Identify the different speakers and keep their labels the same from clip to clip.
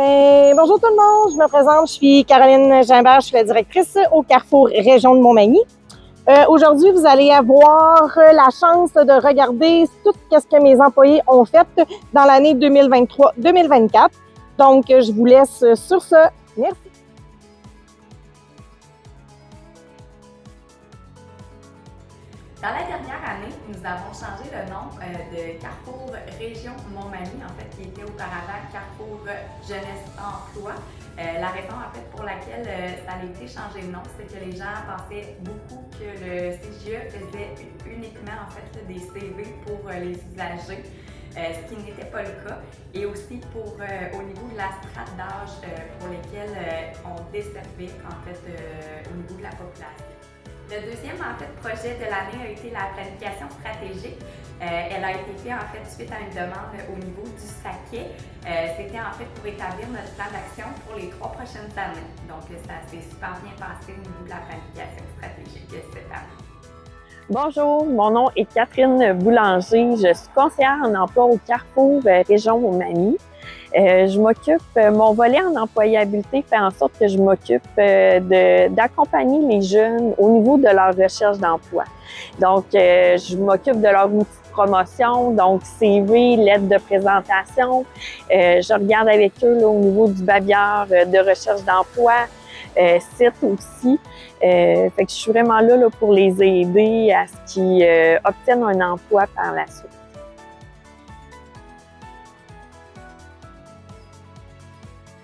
Speaker 1: Bonjour tout le monde, je me présente, je suis Caroline Gimbert, je suis la directrice au Carrefour Région de Montmagny. Aujourd'hui, vous allez avoir la chance de regarder tout ce que mes employés ont fait dans l'année 2023-2024. Donc, je vous laisse sur ce. Merci.
Speaker 2: Dans la dernière année, nous avons changé le nom de Carrefour Région Montmagny, en fait, qui était auparavant Carrefour Jeunesse Emploi. La raison, en fait, pour laquelle ça a été changé de nom, c'est que les gens pensaient beaucoup que le CJE faisait uniquement, en fait, des CV pour les usagers, ce qui n'était pas le cas, et aussi pour au niveau de la strate d'âge pour lesquels on desservait, en fait, au niveau de la population. Le deuxième, en fait, projet de l'année a été la planification stratégique. Elle a été faite, en fait, suite à une demande au niveau du SAQET. C'était, en fait, pour établir notre plan d'action pour les 3 prochaines années. Donc, ça s'est super bien passé au niveau de la planification stratégique cette année.
Speaker 3: Bonjour, mon nom est Catherine Boulanger. Je suis conseillère en emploi au Carrefour Région Montmagny. Mon volet en employabilité fait en sorte que je m'occupe d'accompagner les jeunes au niveau de leur recherche d'emploi. Donc, je m'occupe de leur outil de promotion, donc CV, lettre de présentation. Je regarde avec eux là, au niveau du babillard de recherche d'emploi, site aussi. Fait que je suis vraiment là pour les aider à ce qu'ils obtiennent un emploi par la suite.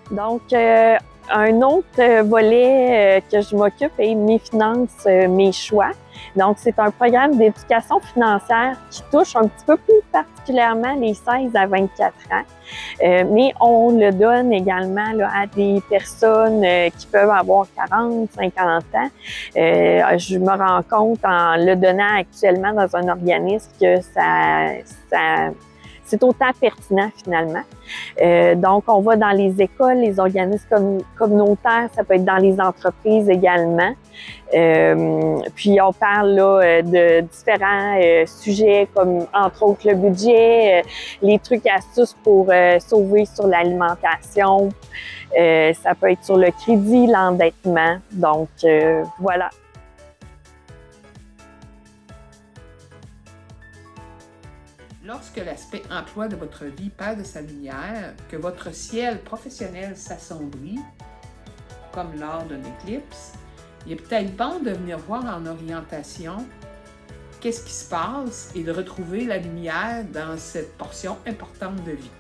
Speaker 3: Donc, un autre volet que je m'occupe est Mes finances, mes choix. Donc, c'est un programme d'éducation financière qui touche un petit peu plus particulièrement les 16 à 24 ans. Mais on le donne également là, à des personnes qui peuvent avoir 40, 50 ans. Je me rends compte en le donnant actuellement dans un organisme que c'est autant pertinent finalement. Donc, on va dans les écoles, les organismes communautaires, ça peut être dans les entreprises également. Puis, on parle là, de différents sujets comme, entre autres, le budget, les trucs astuces pour sauver sur l'alimentation. Ça peut être sur le crédit, l'endettement. Donc, voilà.
Speaker 4: Lorsque l'aspect emploi de votre vie perd de sa lumière, que votre ciel professionnel s'assombrit, comme lors d'une éclipse, il est peut-être bon de venir voir en orientation qu'est-ce qui se passe et de retrouver la lumière dans cette portion importante de vie.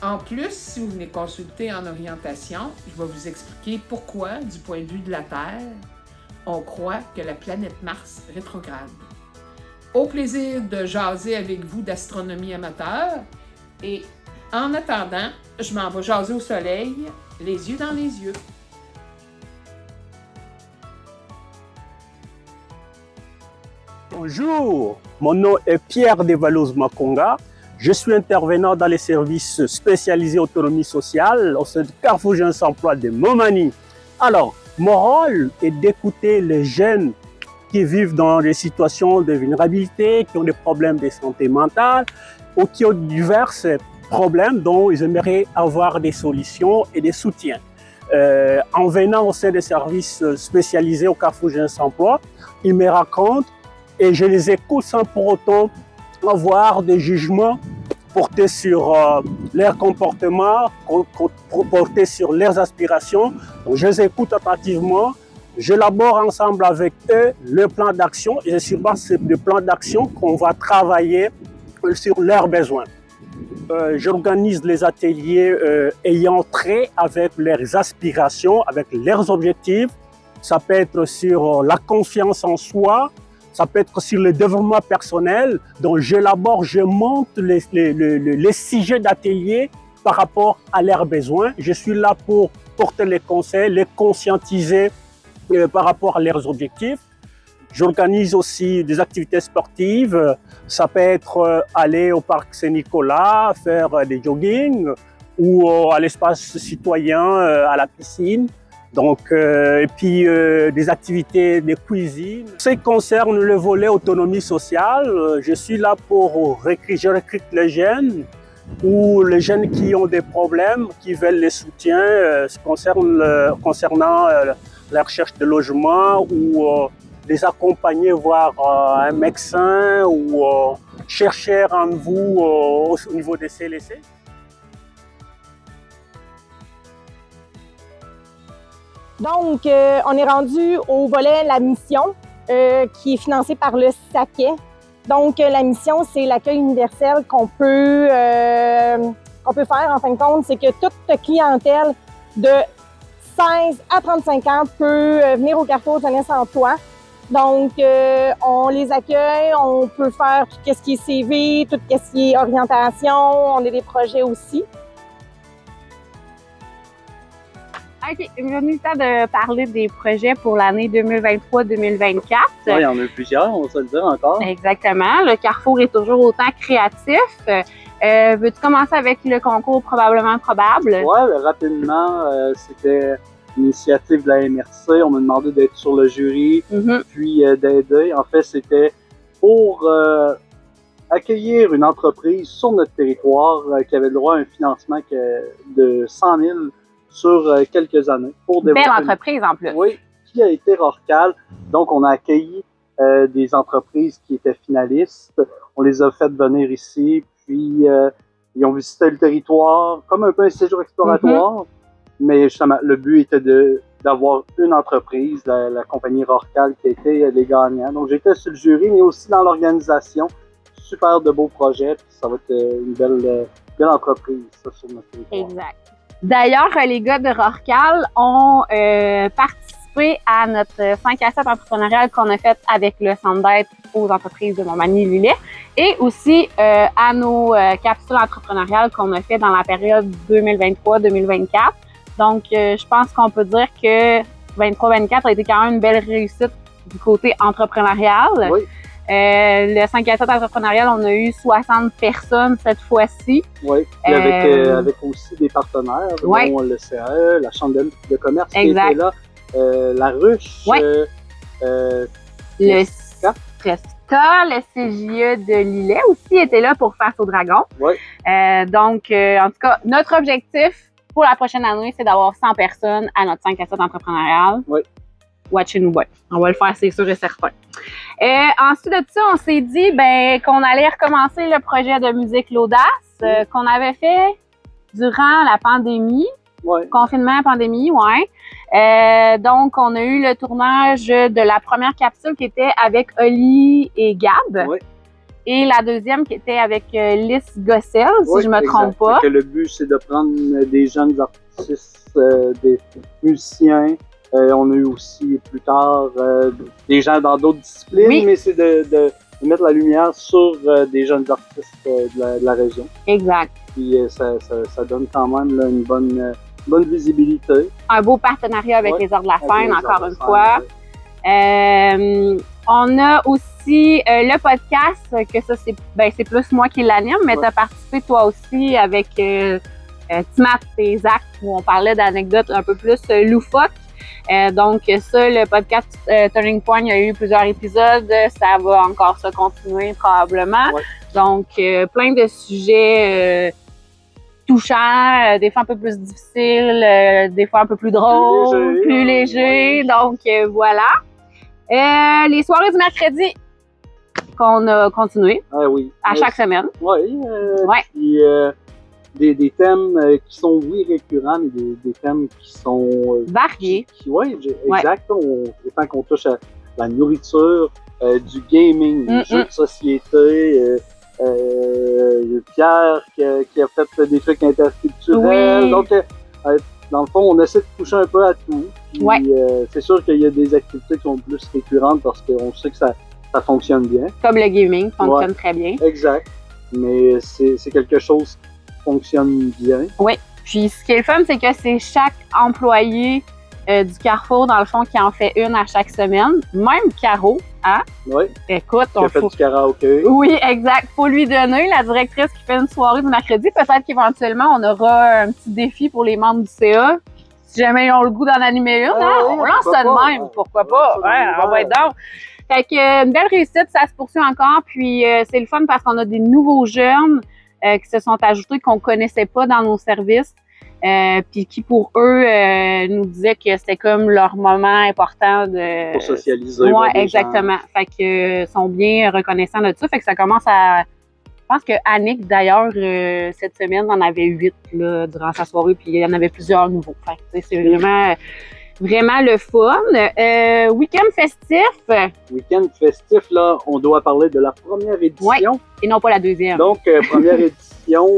Speaker 4: En plus, si vous venez consulter en orientation, je vais vous expliquer pourquoi, du point de vue de la Terre, on croit que la planète Mars rétrograde. Au plaisir de jaser avec vous d'astronomie amateur. Et en attendant, je m'en vais jaser au soleil, les yeux dans les yeux.
Speaker 5: Bonjour, mon nom est Pierre Devalos Makonga. Je suis intervenant dans les services spécialisés autonomie sociale au sein du Carrefour Jeunesse Emploi de Montmagny. Alors, mon rôle est d'écouter les jeunes qui vivent dans des situations de vulnérabilité, qui ont des problèmes de santé mentale ou qui ont divers problèmes dont ils aimeraient avoir des solutions et des soutiens. En venant au sein des services spécialisés au Carrefour Jeunesse Emploi, ils me racontent et je les écoute sans pour autant avoir des jugements portés sur leur comportement, portés sur leurs aspirations. Donc, je les écoute attentivement. J'élabore ensemble avec eux le plan d'action et c'est sur base de plan d'action qu'on va travailler sur leurs besoins. J'organise les ateliers ayant trait avec leurs aspirations, avec leurs objectifs. Ça peut être sur la confiance en soi, ça peut être sur le développement personnel. Donc j'élabore, je monte les sujets d'atelier par rapport à leurs besoins. Je suis là pour porter les conseils, les conscientiser par rapport à leurs objectifs. J'organise aussi des activités sportives. Ça peut être aller au parc Saint-Nicolas, faire des jogging ou à l'espace citoyen, à la piscine. Donc, et puis des activités de cuisine. Ce qui concerne le volet autonomie sociale, je suis là pour je recrute les jeunes ou les jeunes qui ont des problèmes, qui veulent les soutiens concernant la recherche de logement ou les accompagner voir un médecin ou chercher rendez-vous au niveau des CLSC.
Speaker 1: Donc, on est rendu au volet La Mission, qui est financé par le SACEI. Donc, la mission, c'est l'accueil universel qu'on peut faire, en fin de compte, c'est que toute clientèle de 16 à 35 ans peut venir au Carrefour Jeunesse Emploi. Donc, on les accueille, on peut faire tout ce qui est CV, tout ce qui est orientation, on a des projets aussi.
Speaker 3: OK, il est venu le temps de parler des projets pour l'année 2023-2024.
Speaker 6: Oui, il y en a plusieurs, on va se le dire encore.
Speaker 3: Exactement. Le Carrefour est toujours autant créatif. Veux-tu commencer avec le concours probablement probable?
Speaker 6: Oui, rapidement, c'était une initiative de la MRC. On m'a demandé d'être sur le jury, puis d'aider. En fait, c'était pour accueillir une entreprise sur notre territoire qui avait le droit à un financement de 100 000 sur quelques années. Pour
Speaker 3: Belle entreprise en plus.
Speaker 6: Oui, qui a été Rorcal. Donc, on a accueilli des entreprises qui étaient finalistes. On les a fait venir ici, puis ils ont visité le territoire, comme un peu un séjour exploratoire. Mais justement, le but était d'avoir une entreprise, la compagnie Rorcal, qui a été les gagnants. Donc, j'étais sur le jury, mais aussi dans l'organisation. Super de beaux projets, puis ça va être une belle entreprise, ça, sur notre territoire.
Speaker 3: Exact. D'ailleurs, les gars de Rorcal ont participé à notre 5 à 7 entrepreneurial qu'on a fait avec le Centre d'aide aux entreprises de Montmagny-Lillet et aussi à nos capsules entrepreneuriales qu'on a fait dans la période 2023-2024. Donc, je pense qu'on peut dire que 23-24 a été quand même une belle réussite du côté entrepreneurial.
Speaker 6: Oui.
Speaker 3: Le 5 à 7 entrepreneurial, on a eu 60 personnes cette fois-ci.
Speaker 6: Oui, et avec aussi des partenaires, dont le CAE, la Chambre de commerce qui était là, la Ruche,
Speaker 3: le Tresca, le CJE de Lillet aussi était là pour Face au Dragon.
Speaker 6: Oui.
Speaker 3: Donc, en tout cas, notre objectif pour la prochaine année, c'est d'avoir 100 personnes à notre 5 à 7 entrepreneurial.
Speaker 6: Oui.
Speaker 3: Watch nous boy. On va le faire, c'est sûr et certain. Ensuite de ça, on s'est dit qu'on allait recommencer le projet de musique L'Audace qu'on avait fait durant la pandémie.
Speaker 6: Ouais.
Speaker 3: Confinement, pandémie, ouais. Donc, on a eu le tournage de la première capsule qui était avec Oli et Gab.
Speaker 6: Ouais.
Speaker 3: Et la deuxième qui était avec Lys Gossel, si je me trompe pas.
Speaker 6: Que le but, c'est de prendre des jeunes artistes, des musiciens. On a eu aussi plus tard des gens dans d'autres disciplines, mais c'est de mettre la lumière sur des jeunes artistes de la région.
Speaker 3: Exact.
Speaker 6: Puis ça donne quand même là, une bonne visibilité.
Speaker 3: Un beau partenariat avec les Arts de la Scène, encore une fois. On a aussi le podcast, que ça, c'est plus moi qui l'anime, mais tu as participé toi aussi avec Timat et Zach, où on parlait d'anecdotes un peu plus loufoques. Donc ça, le podcast Turning Point, il y a eu plusieurs épisodes, ça va encore se continuer probablement. Ouais. Donc plein de sujets touchants, des fois un peu plus difficiles, des fois un peu plus drôles, plus légers. Donc voilà. Les soirées du mercredi qu'on a continué à chaque semaine.
Speaker 6: Oui. Puis, des thèmes qui sont, récurrents, mais des thèmes qui sont...
Speaker 3: variés.
Speaker 6: Oui, exact. Autant qu'on touche à la nourriture, du gaming, du jeu de société, Pierre qui a fait des trucs interculturels.
Speaker 3: Oui.
Speaker 6: Donc, dans le fond, on essaie de toucher un peu à tout. Puis, c'est sûr qu'il y a des activités qui sont plus récurrentes parce qu'on sait que ça fonctionne bien.
Speaker 3: Comme le gaming fonctionne très bien.
Speaker 6: Exact. Mais c'est quelque chose fonctionne bien.
Speaker 3: Oui. Puis ce qui est le fun, c'est que c'est chaque employé du Carrefour, dans le fond, qui en fait une à chaque semaine. Même Caro, hein?
Speaker 6: Oui.
Speaker 3: Écoute,
Speaker 6: on fait du karaoké.
Speaker 3: Oui, exact. Faut lui donner, la directrice qui fait une soirée du mercredi. Peut-être qu'éventuellement, on aura un petit défi pour les membres du CA. Si jamais ils ont le goût d'en animer une, on lance ça de même. Pourquoi pas? On va être donc. Fait que une belle réussite, ça se poursuit encore. Puis c'est le fun parce qu'on a des nouveaux jeunes qui se sont ajoutés qu'on connaissait pas dans nos services. Puis qui pour eux nous disaient que c'était comme leur moment important de
Speaker 6: Pour socialiser.
Speaker 3: ouais, exactement. Fait que sont bien reconnaissants de ça. Fait que ça commence à. Je pense que Annick, d'ailleurs, cette semaine, en avait 8 là, durant sa soirée, puis il y en avait plusieurs nouveaux. Fait que c'est vraiment le fun. Week-end festif.
Speaker 6: Week-end festif, là, on doit parler de la première édition.
Speaker 3: Ouais, et non pas la deuxième.
Speaker 6: Donc, première édition,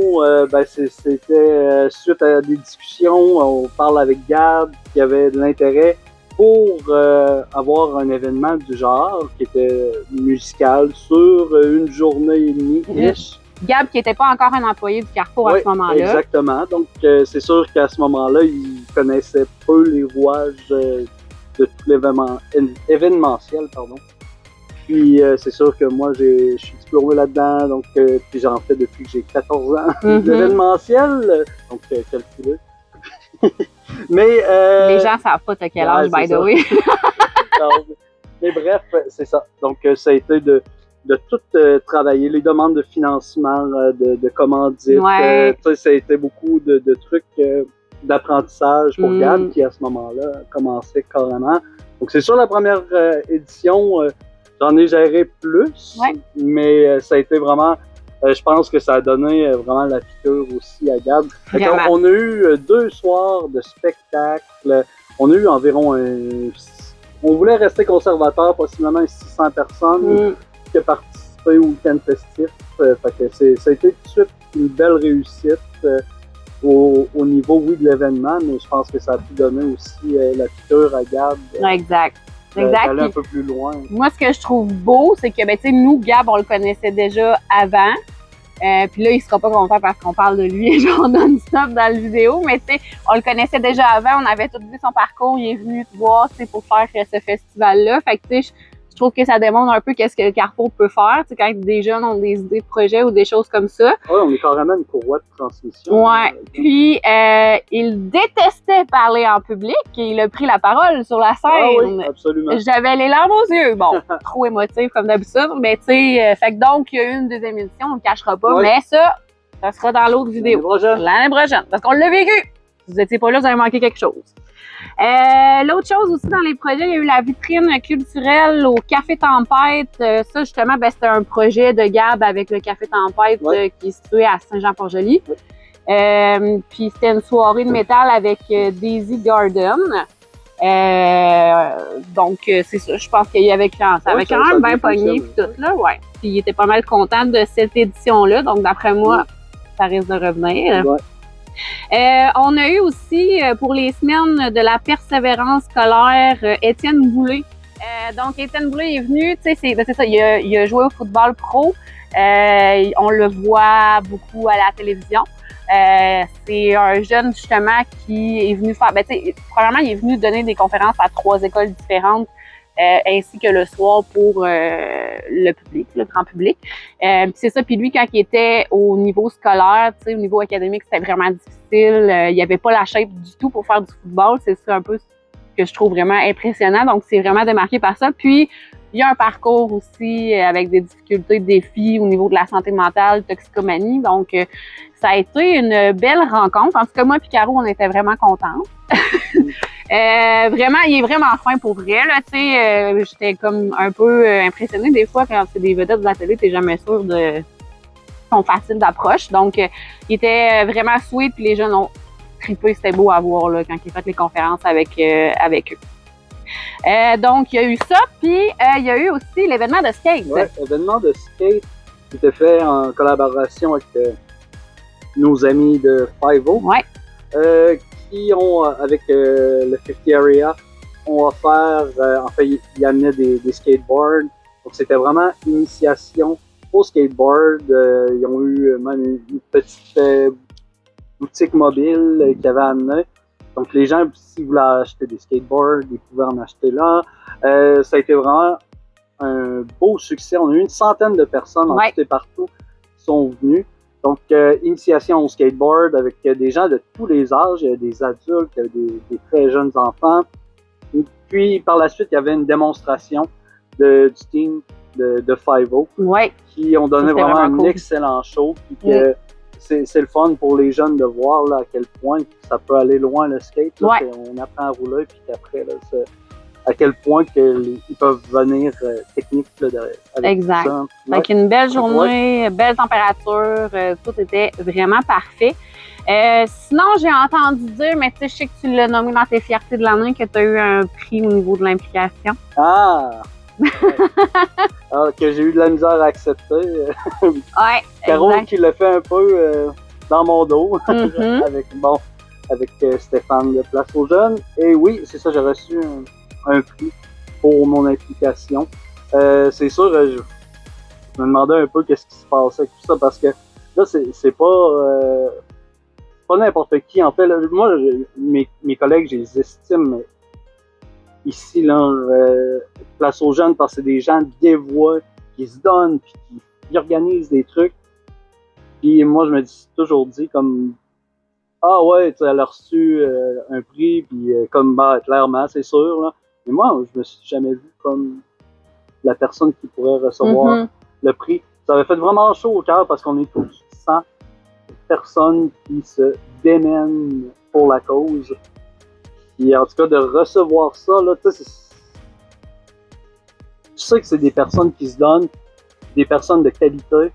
Speaker 6: c'était suite à des discussions, on parle avec Gab qui avait de l'intérêt pour avoir un événement du genre qui était musical sur une journée et demie-ish.
Speaker 3: Gab, qui n'était pas encore un employé du Carrefour à ce moment-là.
Speaker 6: Exactement. Donc, c'est sûr qu'à ce moment-là, il connaissait peu les rouages de tout l'événementiel, pardon. Puis, c'est sûr que moi, je suis diplômé là-dedans, donc, puis j'en fais depuis que j'ai 14 ans d'événementiel, donc, calculé. Mais,
Speaker 3: les gens savent pas t'as quel âge, by the way.
Speaker 6: Mais bref, c'est ça. Donc, ça a été de tout travailler, les demandes de financement, de commandites. Ça a été beaucoup de trucs d'apprentissage pour Gab, qui à ce moment-là commençait carrément. Donc, c'est sûr, la première édition, j'en ai géré plus, mais ça a été vraiment... je pense que ça a donné vraiment la piqûre aussi à Gab. On a eu 2 soirs de spectacle. On a eu environ on voulait rester conservateur, possiblement 600 personnes qui ont participé au week-end festif. Fait que ça a été tout de suite une belle réussite au niveau, oui, de l'événement, mais je pense que ça a pu donner aussi la piqûre à Gab.
Speaker 3: Exact.
Speaker 6: D'aller un peu plus loin.
Speaker 3: Moi, ce que je trouve beau, c'est que, ben, tu sais, nous, Gab, on le connaissait déjà avant. Puis là, il sera pas content parce qu'on parle de lui, genre non-stop dans la vidéo, mais tu sais, on le connaissait déjà avant, on avait tout vu son parcours, il est venu te voir, tu sais, pour faire ce festival-là. Fait que, tu sais, je trouve que ça démontre un peu qu'est-ce que le Carrefour peut faire, tu sais, quand des jeunes ont des idées de projets ou des choses comme ça.
Speaker 6: Oui, on est carrément une courroie de transmission.
Speaker 3: Ouais. Puis, il détestait parler en public et il a pris la parole sur la scène.
Speaker 6: Ah oui, absolument.
Speaker 3: J'avais les larmes aux yeux. Bon, trop émotif comme d'habitude, mais tu sais, fait que donc, il y a eu une deuxième édition, on le cachera pas, mais ça sera dans l'autre vidéo. L'année prochaine. Parce qu'on l'a vécu. Si vous n'étiez pas là, vous avez manqué quelque chose. L'autre chose aussi dans les projets, il y a eu la vitrine culturelle au Café Tempête. Ça, justement, ben, c'était un projet de Gab avec le Café Tempête qui est situé à Saint-Jean-Port-Joli. Puis c'était une soirée de métal avec Daisy Garden. Donc, c'est ça. Je pense qu'il y avait ça avait quand même bien pogné puis tout, là. Ouais. Puis il était pas mal content de cette édition-là. Donc, d'après moi, ça risque de revenir. On a eu aussi, pour les semaines de la persévérance scolaire, Étienne Boulay. Donc, Étienne Boulay est venu, tu sais, c'est ça, il a joué au football pro. On le voit beaucoup à la télévision. C'est un jeune, justement, qui est venu faire, ben, tu sais, probablement, il est venu donner des conférences à 3 écoles différentes, ainsi que le soir pour le public, le grand public. C'est ça, puis lui, quand il était au niveau scolaire, tu sais, au niveau académique, c'était vraiment difficile. Il avait pas la shape du tout pour faire du football. C'est ça un peu ce que je trouve vraiment impressionnant. Donc, c'est vraiment démarqué par ça. Puis, il y a un parcours aussi avec des difficultés, des défis au niveau de la santé mentale, toxicomanie. Donc, ça a été une belle rencontre. En tout cas, moi et Caro, on était vraiment contents. Vraiment, il est vraiment fin pour vrai, là, tu sais. J'étais comme un peu impressionnée des fois quand c'est des vedettes de la télé, t'es jamais sûr de son facile d'approche. Donc, il était vraiment sweet, puis les jeunes ont trippé, c'était beau à voir là, quand il a fait les conférences avec eux. Donc, il y a eu ça, puis il y a eu aussi l'événement de skate.
Speaker 6: Oui, l'événement de skate qui était fait en collaboration avec nos amis de Five-O. Qui ont, avec le 50 Area, ont offert, en fait, ils amenaient des skateboards. Donc, c'était vraiment initiation au skateboard. Ils ont eu même une petite boutique mobile qu'ils avaient amenée. Donc, les gens, s'ils voulaient acheter des skateboards, ils pouvaient en acheter là. Ça a été vraiment un beau succès. On a eu une centaine de personnes en tout et partout qui sont venues. Donc, initiation au skateboard avec des gens de tous les âges. Il y a des adultes, il y a des très jeunes enfants. Et puis, par la suite, il y avait une démonstration du team de Five-O qui ont donné vraiment un excellent show. Puis c'est le fun pour les jeunes de voir là, à quel point ça peut aller loin le skate. Là,
Speaker 3: Ouais.
Speaker 6: On apprend à rouler, puis qu'après, là, à quel point ils peuvent venir techniques là, avec
Speaker 3: Exact.
Speaker 6: tout ça. Ouais.
Speaker 3: Donc, une belle journée, belle température, tout était vraiment parfait. Sinon, j'ai entendu dire, mais tu sais, je sais que tu l'as nommé dans tes fiertés de l'année, que tu as eu un prix au niveau de l'implication.
Speaker 6: Ah! Ouais. Ah, que j'ai eu de la misère à accepter.
Speaker 3: Ouais,
Speaker 6: Caro
Speaker 3: exact.
Speaker 6: qui l'a fait un peu dans mon dos
Speaker 3: Mhm.
Speaker 6: avec Stéphane de Place aux Jeunes. Et oui, c'est ça, j'ai reçu un prix pour mon implication. C'est sûr, je me demandais un peu qu'est-ce qui se passait avec tout ça parce que là, c'est pas n'importe qui. En fait, là, moi, mes collègues, je les estime, mais ici, là, Place aux Jeunes, parce que c'est des gens dévoués qui se donnent, puis qui organisent des trucs. Puis moi, je me dis toujours dit comme ah ouais, tu sais, elle a reçu un prix, puis comme bah clairement, c'est sûr là. Mais moi, je me suis jamais vu comme la personne qui pourrait recevoir
Speaker 3: Mhm.
Speaker 6: le prix. Ça avait fait vraiment chaud au cœur parce qu'on est tous 100 personnes qui se démènent pour la cause. Et en tout cas, de recevoir ça, là, tu sais que c'est des personnes qui se donnent, des personnes de qualité.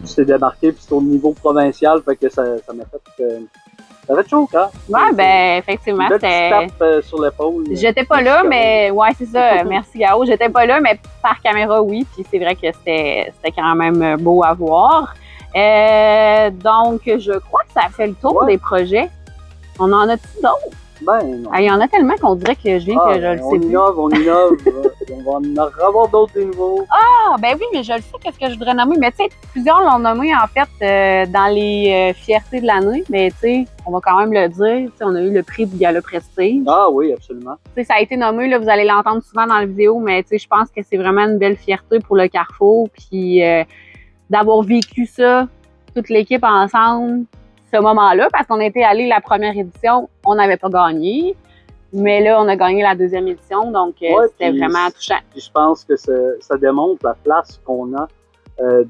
Speaker 6: C'est démarqué, puis c'est au niveau provincial, fait que ça m'a fait chaud au cœur.
Speaker 3: Ouais, ben, effectivement,
Speaker 6: Une belle petite
Speaker 3: c'était.
Speaker 6: tape sur l'épaule.
Speaker 3: J'étais pas
Speaker 6: Merci,
Speaker 3: là,
Speaker 6: Caro.
Speaker 3: mais ouais, c'est ça. Merci, Garo. J'étais pas là, mais par caméra, oui. Puis c'est vrai que c'était quand même beau à voir. Donc, je crois que ça a fait le tour
Speaker 6: Ouais.
Speaker 3: des projets. On en a-tu d'autres?
Speaker 6: Ben non.
Speaker 3: Ah, il y en a tellement qu'on dirait que je viens que je le
Speaker 6: on
Speaker 3: sais plus.
Speaker 6: innove. On va en avoir d'autres des nouveaux.
Speaker 3: Ah, ben oui, mais je le sais, qu'est-ce que je voudrais nommer. Mais tu sais, plusieurs l'ont nommé, en fait, dans les fiertés de l'année. Mais tu sais, on va quand même le dire. Tu sais, on a eu le prix du Gala Prestige.
Speaker 6: Ah oui, absolument.
Speaker 3: Tu sais, ça a été nommé, là, vous allez l'entendre souvent dans la vidéo, mais tu sais, je pense que c'est vraiment une belle fierté pour le Carrefour. Puis d'avoir vécu ça, toute l'équipe ensemble, ce moment-là, parce qu'on était allé la première édition, on n'avait pas gagné. Mais là, on a gagné la deuxième édition, donc
Speaker 6: Ouais,
Speaker 3: c'était
Speaker 6: puis
Speaker 3: vraiment touchant.
Speaker 6: Puis je pense que ça démontre la place qu'on a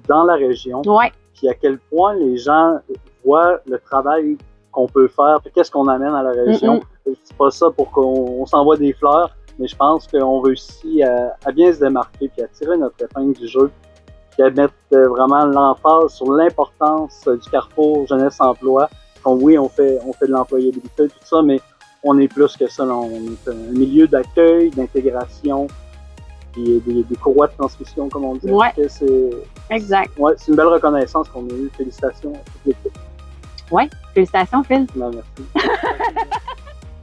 Speaker 6: dans la région.
Speaker 3: Ouais,
Speaker 6: Puis à quel point les gens voient le travail qu'on peut faire, puis qu'est-ce qu'on amène à la région. C'est pas ça pour qu'on s'envoie des fleurs, mais je pense qu'on réussit à bien se démarquer, puis à tirer notre épingle du jeu, puis à mettre vraiment l'emphase sur l'importance du Carrefour Jeunesse Emploi. Oui, on fait de l'employabilité, tout ça, mais on est plus que ça. Là. On est un milieu d'accueil, d'intégration, puis des courroies de transmission, comme on dit.
Speaker 3: Ouais.
Speaker 6: C'est
Speaker 3: exact.
Speaker 6: une belle reconnaissance qu'on a eue. Félicitations à toute l'équipe.
Speaker 3: Ouais, félicitations, Phil.
Speaker 6: Non, merci.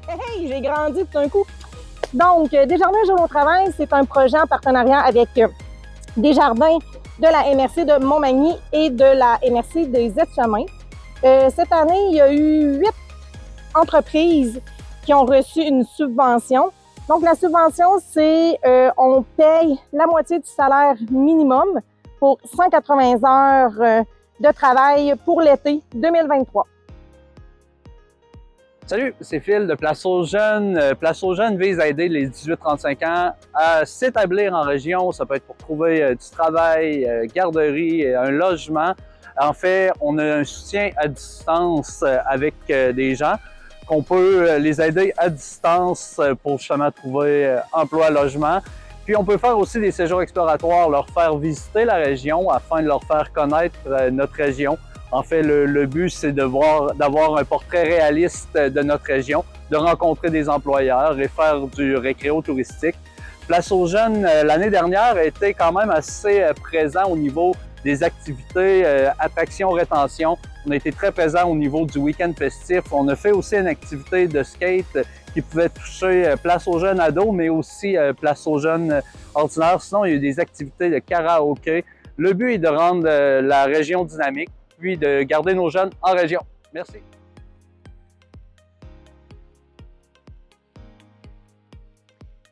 Speaker 1: Hey, j'ai grandi tout d'un coup. Donc, Desjardins Jeunes au travail, c'est un projet en partenariat avec Desjardins de la MRC de Montmagny et de la MRC des Aides-Chemins. Cette année, il y a eu 8 entreprises qui ont reçu une subvention. Donc, la subvention, c'est on paye la moitié du salaire minimum pour 180 heures de travail pour l'été 2023.
Speaker 7: Salut, c'est Phil de Place aux Jeunes. Place aux Jeunes vise à aider les 18-35 ans à s'établir en région. Ça peut être pour trouver du travail, garderie, un logement. En fait, on a un soutien à distance avec des gens qu'on peut les aider à distance pour justement trouver emploi, logement. Puis on peut faire aussi des séjours exploratoires, leur faire visiter la région afin de leur faire connaître notre région. En fait, le but, c'est d'avoir un portrait réaliste de notre région, de rencontrer des employeurs et faire du récréo touristique. Place aux Jeunes, l'année dernière, a été quand même assez présent au niveau des activités, attraction, rétention. On a été très présent au niveau du week-end festif. On a fait aussi une activité de skate qui pouvait toucher Place aux Jeunes ados, mais aussi Place aux Jeunes ordinaires. Sinon, il y a eu des activités de karaoké. Le but est de rendre la région dynamique, puis de garder nos jeunes en région. Merci.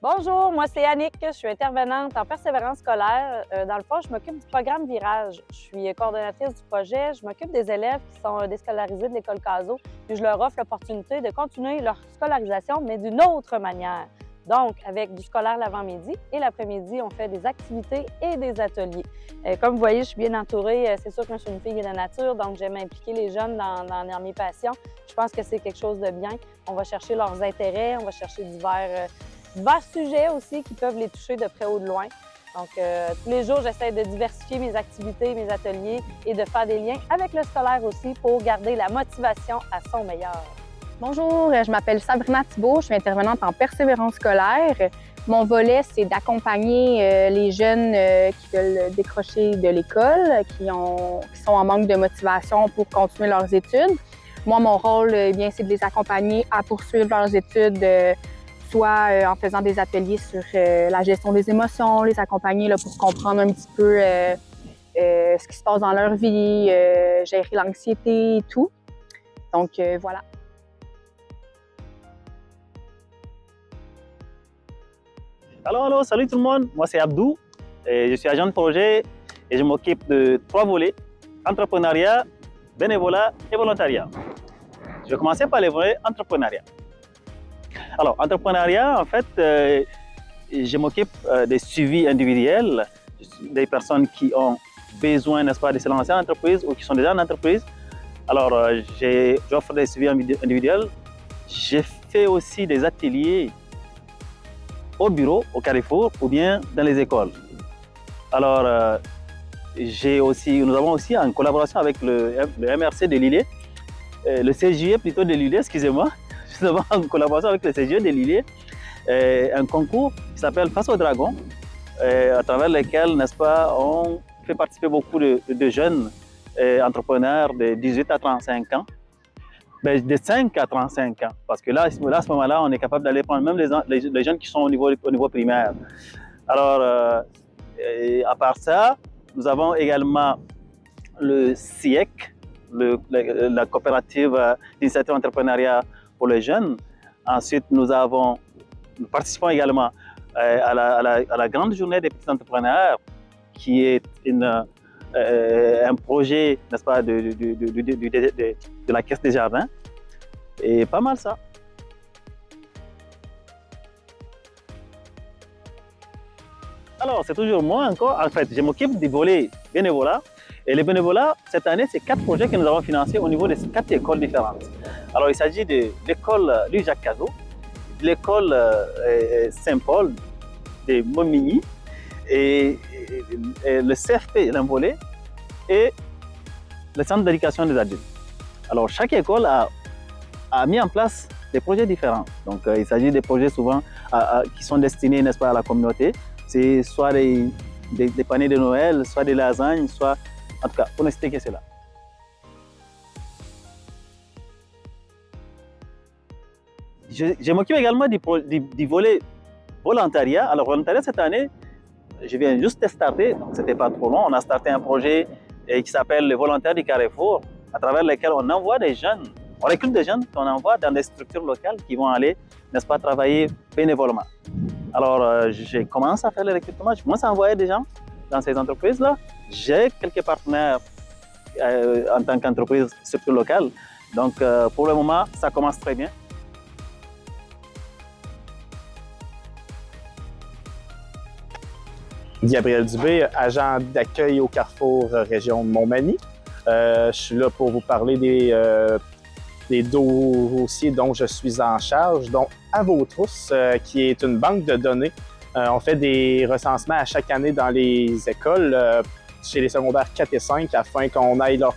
Speaker 8: Bonjour, moi c'est Annick, je suis intervenante en persévérance scolaire. Dans le fond, je m'occupe du programme Virage. Je suis coordonnatrice du projet, je m'occupe des élèves qui sont déscolarisés de l'école CASO, puis je leur offre l'opportunité de continuer leur scolarisation, mais d'une autre manière. Donc, avec du scolaire l'avant-midi et l'après-midi, on fait des activités et des ateliers. Comme vous voyez, je suis bien entourée. C'est sûr que je suis une fille de nature, donc j'aime impliquer les jeunes dans mes passions. Je pense que c'est quelque chose de bien. On va chercher leurs intérêts, on va chercher divers sujets aussi qui peuvent les toucher de près ou de loin. Donc, tous les jours, j'essaie de diversifier mes activités, mes ateliers et de faire des liens avec le scolaire aussi pour garder la motivation à son meilleur.
Speaker 9: Bonjour, je m'appelle Sabrina Thibault, je suis intervenante en persévérance scolaire. Mon volet, c'est d'accompagner les jeunes qui veulent décrocher de l'école, qui sont en manque de motivation pour continuer leurs études. Moi, mon rôle, eh bien, c'est de les accompagner à poursuivre leurs études, soit en faisant des ateliers sur la gestion des émotions, les accompagner là, pour comprendre un petit peu ce qui se passe dans leur vie, gérer l'anxiété et tout. Donc, voilà.
Speaker 10: Alors, salut tout le monde, moi c'est Abdou, et je suis agent de projet et je m'occupe de 3 volets, entrepreneuriat, bénévolat et volontariat. Je vais commencer par les volets entrepreneuriat. Alors, entrepreneuriat, en fait, je m'occupe des suivis individuels, des personnes qui ont besoin, n'est-ce pas, de se lancer en entreprise ou qui sont déjà en entreprise. Alors, j'offre des suivis individuels. J'ai fait aussi des ateliers au bureau, au Carrefour ou bien dans les écoles. Alors, nous avons aussi en collaboration avec le MRC de Lillet, le CJE plutôt de Lillet, excusez-moi, justement en collaboration avec le CJE de Lillet, un concours qui s'appelle Face au Dragon, à travers lequel, n'est-ce pas, on fait participer beaucoup de jeunes entrepreneurs de 18 à 35 ans, de 5 à 35 ans, parce que là, à ce moment-là, on est capable d'aller prendre même les jeunes qui sont au niveau primaire. Alors, à part ça, nous avons également le CIEC, la coopérative d'initiative entrepreneuriat pour les jeunes. Ensuite, nous participons également à la grande journée des petits entrepreneurs, qui est un projet, n'est-ce pas, de la Caisse des Jardins. Et pas mal ça. Alors, c'est toujours moi encore. En fait, je m'occupe du volet bénévolat. Et les bénévolats, cette année, c'est 4 projets que nous avons financés au niveau de 4 écoles différentes. Alors, il s'agit de l'école Louis-Jacques Cazot, de l'école Saint-Paul de Momigny, et le CFP Limbolé et le Centre d'éducation des adultes. Alors, chaque école a mis en place des projets différents. Donc, il s'agit des projets souvent qui sont destinés, n'est-ce pas, à la communauté. C'est soit des paniers de Noël, soit des lasagnes, soit, en tout cas, pour ne citer que cela. Je m'occupe également du volet volontariat. Alors, volontariat, cette année, je viens juste de starter, donc c'était pas trop long. On a starté un projet qui s'appelle le Volontaire du Carrefour, à travers lequel on envoie des jeunes, on recrute des jeunes qu'on envoie dans des structures locales qui vont aller, n'est-ce pas, travailler bénévolement. Alors, je commence à faire le recrutement, je commence à envoyer des gens dans ces entreprises-là. J'ai quelques partenaires en tant qu'entreprise structure locale. Donc, pour le moment, ça commence très bien.
Speaker 11: Gabriel Dubé, agent d'accueil au Carrefour Région de Montmagny. Je suis là pour vous parler des dossiers dont je suis en charge, dont À vos trousses, qui est une banque de données. On fait des recensements à chaque année dans les écoles, chez les secondaires 4 et 5, afin qu'on aille leurs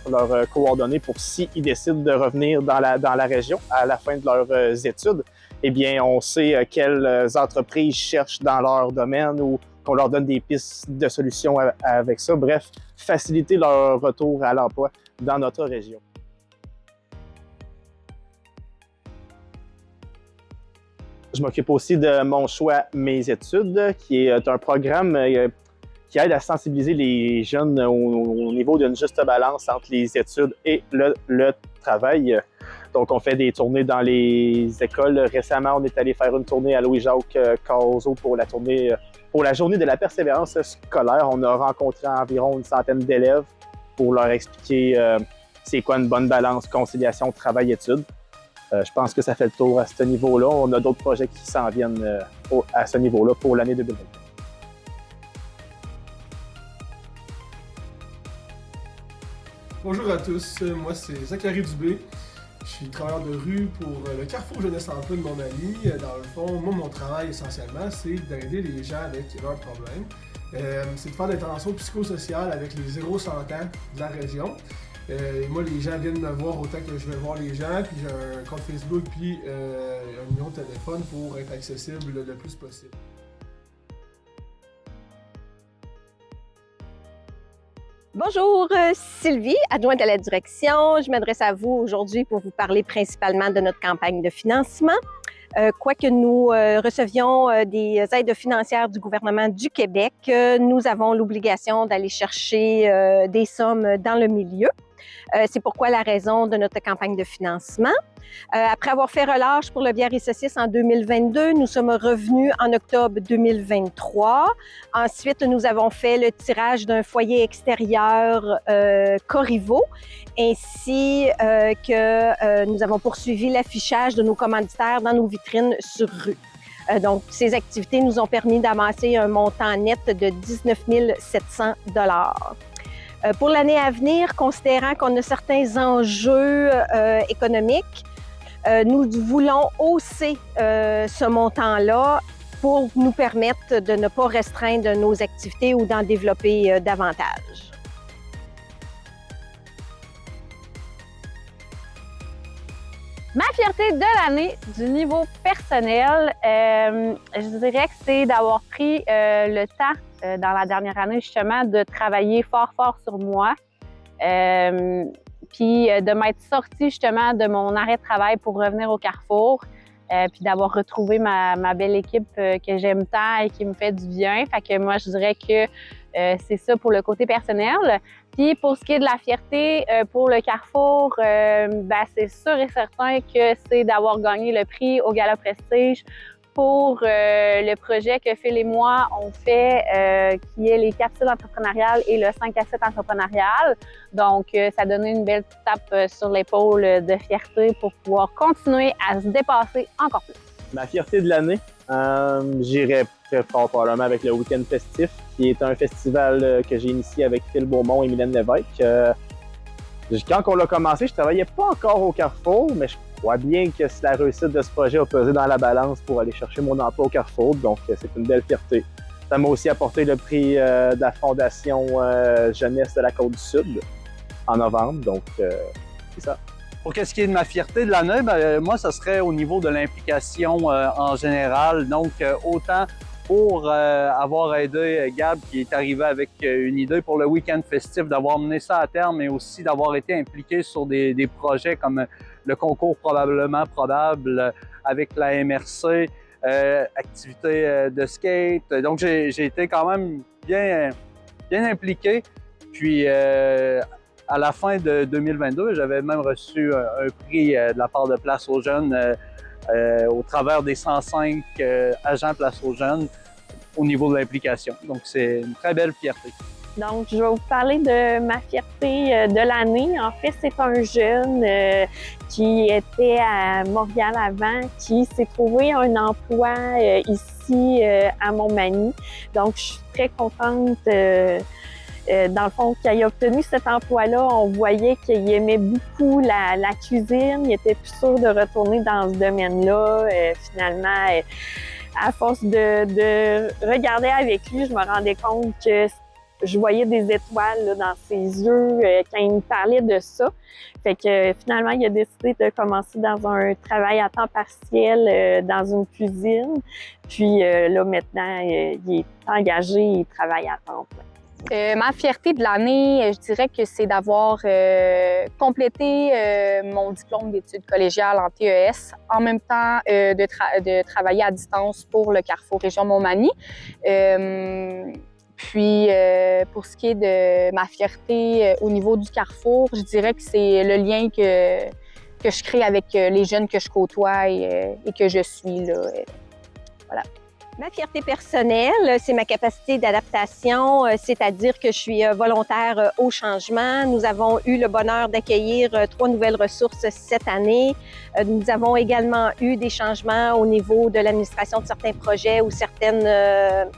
Speaker 11: coordonnées pour s'ils décident de revenir dans la région à la fin de leurs études. Eh bien, on sait quelles entreprises cherchent dans leur domaine ou qu'on leur donne des pistes de solutions avec ça. Bref, faciliter leur retour à l'emploi dans notre région. Je m'occupe aussi de Mon choix, mes études, qui est un programme qui aide à sensibiliser les jeunes au niveau d'une juste balance entre les études et le travail. Donc, on fait des tournées dans les écoles. Récemment, on est allé faire une tournée à Louis-Jacques Cazot pour la journée de la persévérance scolaire. On a rencontré environ une centaine d'élèves pour leur expliquer c'est quoi une bonne balance, conciliation, travail-études. Je pense que ça fait le tour à ce niveau-là. On a d'autres projets qui s'en viennent à ce niveau-là pour l'année 2024.
Speaker 12: Bonjour à tous, moi c'est Zachary Dubé. Je suis travailleur de rue pour le Carrefour Jeunesse Emploi de Montmagny. Dans le fond, moi mon travail essentiellement c'est d'aider les gens avec leurs problèmes. C'est de faire des interventions psychosociales avec les 0-100 ans de la région. Et moi les gens viennent me voir autant que je vais voir les gens, puis j'ai un compte Facebook puis un numéro de téléphone pour être accessible le plus possible.
Speaker 1: Bonjour, Sylvie, adjointe à la direction. Je m'adresse à vous aujourd'hui pour vous parler principalement de notre campagne de financement. Quoique nous recevions des aides financières du gouvernement du Québec, nous avons l'obligation d'aller chercher des sommes dans le milieu. C'est pourquoi la raison de notre campagne de financement. Après avoir fait relâche pour le bière et saucisse en 2022, nous sommes revenus en octobre 2023. Ensuite, nous avons fait le tirage d'un foyer extérieur Corriveau, ainsi que nous avons poursuivi l'affichage de nos commanditaires dans nos vitrines sur rue. Donc, ces activités nous ont permis d'amasser un montant net de 19 700 $. Pour l'année à venir, considérant qu'on a certains enjeux économiques, nous voulons hausser ce montant-là pour nous permettre de ne pas restreindre nos activités ou d'en développer davantage.
Speaker 8: Ma fierté de l'année du niveau personnel, je dirais que c'est d'avoir pris le temps dans la dernière année justement de travailler fort sur moi, puis de m'être sortie justement de mon arrêt de travail pour revenir au Carrefour, puis d'avoir retrouvé ma belle équipe que j'aime tant et qui me fait du bien. Fait que moi, je dirais que c'est ça pour le côté personnel. Puis pour ce qui est de la fierté pour le Carrefour, c'est sûr et certain que c'est d'avoir gagné le prix au Gala Prestige pour le projet que Phil et moi on fait, qui est les capsules entrepreneuriales et le 5 à 7 entrepreneurial. Donc, ça a donné une belle tape sur l'épaule de fierté pour pouvoir continuer à se dépasser encore plus.
Speaker 11: Ma fierté de l'année, j'irais très fort probablement avec le Week-end festif, qui est un festival que j'ai initié avec Phil Beaumont et Mylène Lévesque. Quand on l'a commencé, je travaillais pas encore au Carrefour, mais je crois bien que la réussite de ce projet a pesé dans la balance pour aller chercher mon emploi au Carrefour, donc c'est une belle fierté. Ça m'a aussi apporté le prix de la Fondation Jeunesse de la Côte-du-Sud en novembre, donc c'est ça.
Speaker 7: Pour ce qui est de ma fierté de l'année, moi, ça serait au niveau de l'implication en général. Donc, autant pour avoir aidé Gab qui est arrivé avec une idée pour le week-end festif, d'avoir mené ça à terme, mais aussi d'avoir été impliqué sur des projets comme le concours Probablement Probable avec la MRC, activités de skate. Donc, j'ai été quand même bien impliqué. Puis, à la fin de 2022, j'avais même reçu un prix de la part de Place aux Jeunes au travers des 105 agents Place aux Jeunes au niveau de l'implication. Donc, c'est une très belle fierté.
Speaker 3: Donc, je vais vous parler de ma fierté de l'année. En fait, c'est un jeune qui était à Montréal avant, qui s'est trouvé un emploi ici à Montmagny. Donc, je suis très contente. Dans le fond, quand il a obtenu cet emploi-là, on voyait qu'il aimait beaucoup la cuisine. Il était plus sûr de retourner dans ce domaine-là. Finalement, à force de regarder avec lui, je me rendais compte que je voyais des étoiles là, dans ses yeux quand il me parlait de ça. Fait que finalement, il a décidé de commencer dans un travail à temps partiel dans une cuisine. Puis là, maintenant, il est engagé, il travaille à temps plein.
Speaker 9: Ma fierté de l'année, je dirais que c'est d'avoir complété mon diplôme d'études collégiales en TES, en même temps de travailler à distance pour le Carrefour Région Montmagny. Puis, pour ce qui est de ma fierté au niveau du Carrefour, je dirais que c'est le lien que je crée avec les jeunes que je côtoie et que je suis là. Voilà.
Speaker 1: Ma fierté personnelle, c'est ma capacité d'adaptation, c'est-à-dire que je suis volontaire au changement. Nous avons eu le bonheur d'accueillir 3 nouvelles ressources cette année. Nous avons également eu des changements au niveau de l'administration de certains projets ou certaines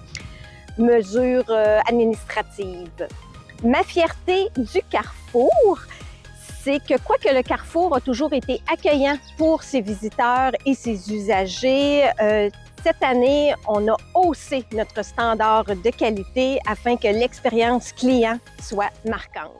Speaker 1: mesures administratives. Ma fierté du Carrefour, c'est que quoique le Carrefour a toujours été accueillant pour ses visiteurs et ses usagers, cette année, on a haussé notre standard de qualité afin que l'expérience client soit marquante.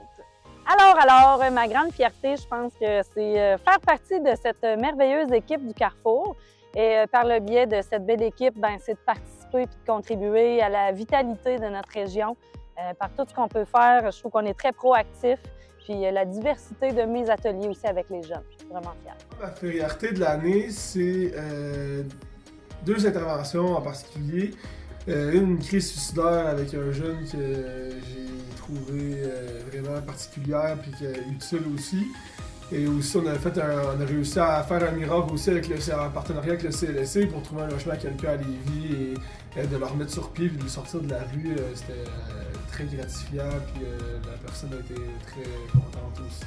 Speaker 8: Alors, ma grande fierté, je pense que c'est faire partie de cette merveilleuse équipe du Carrefour. Et par le biais de cette belle équipe, c'est de participer et de contribuer à la vitalité de notre région. Par tout ce qu'on peut faire, je trouve qu'on est très proactif. Puis la diversité de mes ateliers aussi avec les jeunes. Je suis vraiment fière.
Speaker 12: Ma fierté de l'année, c'est 2 interventions en particulier. Une crise suicidaire avec un jeune que j'ai trouvé vraiment particulière et utile aussi. Et aussi, on a réussi à faire un miracle aussi avec en partenariat avec le CLSC pour trouver un logement à quelqu'un à Lévis et de le remettre sur pied et de le sortir de la rue. C'était très gratifiant, puis la personne a été très contente aussi.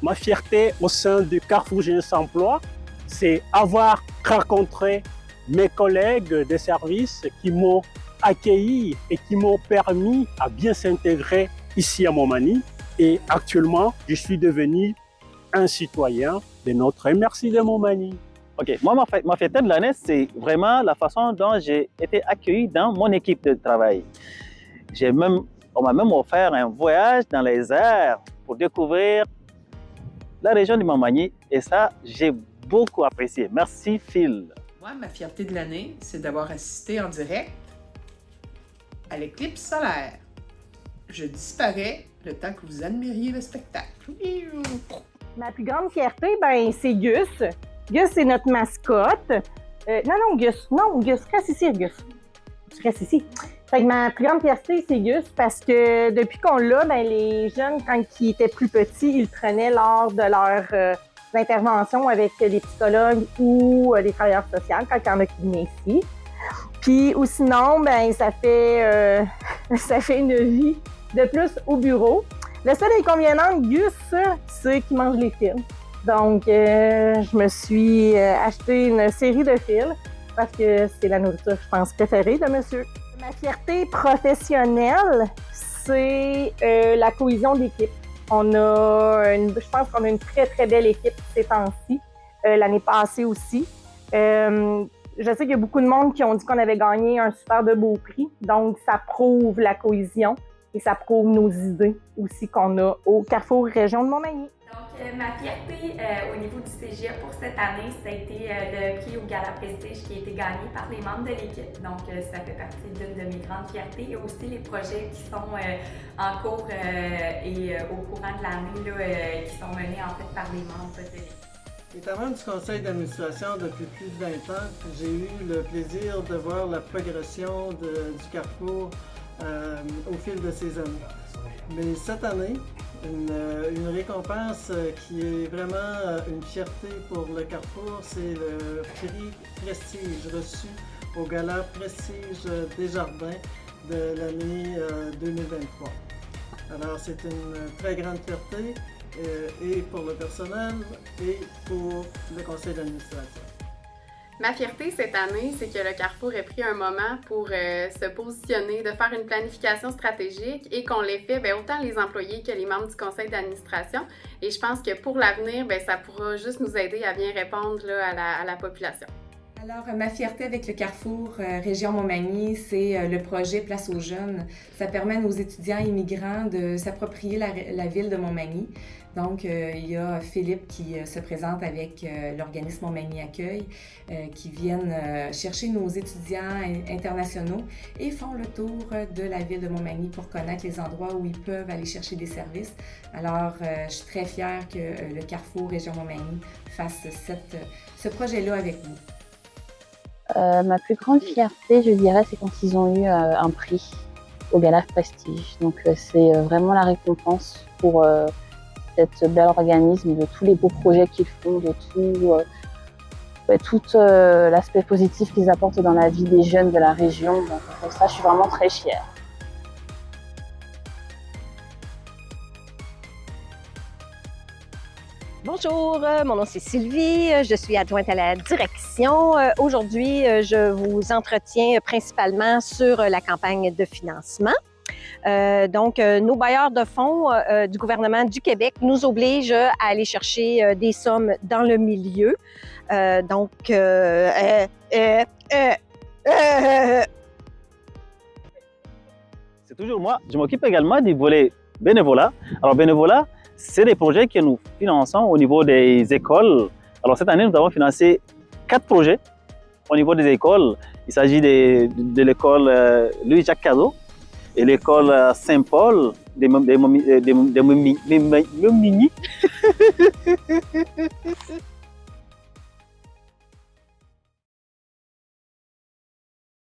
Speaker 5: Ma fierté au sein du Carrefour Jeunesse Emploi, c'est avoir rencontré mes collègues des services qui m'ont accueilli et qui m'ont permis à bien s'intégrer ici à Montmagny. Et actuellement, je suis devenu un citoyen de notre MRC de Montmagny.
Speaker 10: OK. Moi, ma fierté de l'année, c'est vraiment la façon dont j'ai été accueilli dans mon équipe de travail. On m'a même offert un voyage dans les airs pour découvrir la région du Montmagny et ça, j'ai beaucoup apprécié. Merci Phil.
Speaker 4: Moi, ma fierté de l'année, c'est d'avoir assisté en direct à l'éclipse solaire. Je disparais le temps que vous admiriez le spectacle.
Speaker 1: Ma plus grande fierté, c'est Gus. Gus, c'est notre mascotte. Gus, reste ici, Gus. Tu restes ici. Fait que ma plus grande fierté, c'est Gus parce que depuis qu'on l'a, les jeunes, quand ils étaient plus petits, ils le prenaient lors de leurs interventions avec les psychologues ou les travailleurs sociaux, quand il y en a qui venaient ici. Puis, ou sinon, ça fait une vie de plus au bureau. Le seul inconvénient de Gus, c'est qu'il mange les fils. Donc, je me suis acheté une série de fils parce que c'est la nourriture, je pense, préférée de monsieur. Ma fierté professionnelle, c'est la cohésion d'équipe. Je pense qu'on a une très, très belle équipe ces temps-ci. L'année passée aussi. Je sais qu'il y a beaucoup de monde qui ont dit qu'on avait gagné un super de beau prix. Donc, ça prouve la cohésion et ça prouve nos idées aussi qu'on a au Carrefour Région de Montmagny.
Speaker 2: Donc, ma fierté au niveau du CGA pour cette année, ça a été le prix au Gala Prestige qui a été gagné par les membres de l'équipe. Donc, ça fait partie d'une de mes grandes fiertés. Et aussi les projets qui sont en cours et au courant de l'année qui sont menés en fait par les membres de l'équipe.
Speaker 13: Étant membre du conseil d'administration depuis plus de 20 ans, j'ai eu le plaisir de voir la progression du Carrefour au fil de ces années. Mais cette année, une récompense qui est vraiment une fierté pour le Carrefour, c'est le prix Prestige reçu au Gala Prestige Desjardins de l'année 2023. Alors c'est une très grande fierté et pour le personnel et pour le conseil d'administration.
Speaker 14: Ma fierté cette année, c'est que le Carrefour ait pris un moment pour se positionner, de faire une planification stratégique et qu'on l'ait fait autant les employés que les membres du conseil d'administration. Et je pense que pour l'avenir, ça pourra juste nous aider à bien répondre à la population.
Speaker 2: Alors, ma fierté avec le Carrefour Région Montmagny, c'est le projet Place aux jeunes. Ça permet à nos étudiants immigrants de s'approprier la ville de Montmagny. Donc, il y a Philippe qui se présente avec l'organisme Montmagny Accueil qui viennent chercher nos étudiants internationaux et font le tour de la ville de Montmagny pour connaître les endroits où ils peuvent aller chercher des services. Alors, je suis très fière que le Carrefour Région Montmagny fasse ce projet-là avec vous.
Speaker 15: Ma plus grande fierté, je dirais, c'est quand ils ont eu un prix au Gala Prestige. Donc, c'est vraiment la récompense pour cet bel organisme, de tous les beaux projets qu'ils font, de tout l'aspect positif qu'ils apportent dans la vie des jeunes de la région. Donc pour ça, je suis vraiment très fière.
Speaker 16: Bonjour, mon nom c'est Sylvie, je suis adjointe à la direction. Aujourd'hui, je vous entretiens principalement sur la campagne de financement. Nos bailleurs de fonds du gouvernement du Québec nous obligent à aller chercher des sommes dans le milieu.
Speaker 10: C'est toujours moi. Je m'occupe également du volet bénévolat. Alors, bénévolat, c'est des projets que nous finançons au niveau des écoles. Alors, cette année, nous avons financé 4 projets au niveau des écoles. Il s'agit de l'école Louis-Jacques Cazot et l'école Saint-Paul des Momigny.